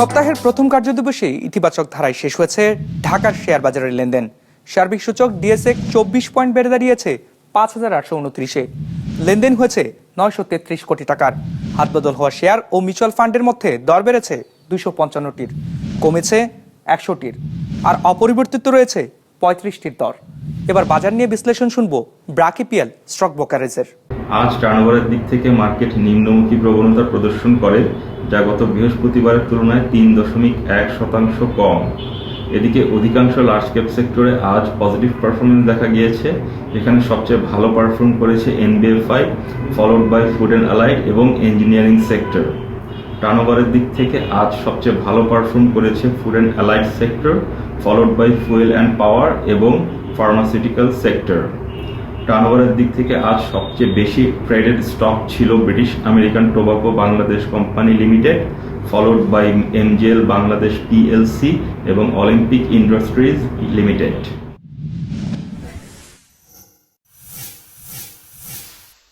সপ্তাহের প্রথম কার্যদিবসে ইতিবাচক ধারায় শেষ হয়েছে ঢাকার শেয়ার বাজারের লেনদেন। সার্বিক সূচক ডিএসএক্স 24 পয়েন্ট বেড়ে দাঁড়িয়েছে 5,829-এ। লেনদেন হয়েছে 933 কোটি টাকার। হাতবদল হওয়া শেয়ার ও মিউচুয়াল ফান্ডের মধ্যে দর বেড়েছে 255টির, কমেছে 100টির, আর অপরিবর্তিত রয়েছে 35টির দর। এবার বাজার নিয়ে বিশ্লেষণ শুনবো ব্র্যাক ইপিএল স্টক ব্রোকারেজের। আজ টার্নওভারের দিক থেকে মার্কেট নিম্নমুখী প্রবণতা প্রদর্শন করে, যা গত বৃহস্পতিবারের তুলনায় 3.1% কম। এদিকে অধিকাংশ লার্জ ক্যাপ সেক্টরে আজ পজিটিভ পারফরমেন্স দেখা গিয়েছে। এখানে সবচেয়ে ভালো পারফর্ম করেছে NBFI, followed by food and allied এবং ইঞ্জিনিয়ারিং সেক্টর। টার্নওভারের দিক থেকে আজ সবচেয়ে ভালো পারফর্ম করেছে food and allied sector, followed by fuel and power এবং ফার্মাসিউটিক্যাল সেক্টর। টার্নওভারের দিক থেকে আজ সবচেয়ে বেশি ট্রেডেড স্টক ছিল British American tobacco Bangladesh company limited, followed by MGL Bangladesh PLC এবং অলিম্পিক ইন্ডাস্ট্রিজ লিমিটেড।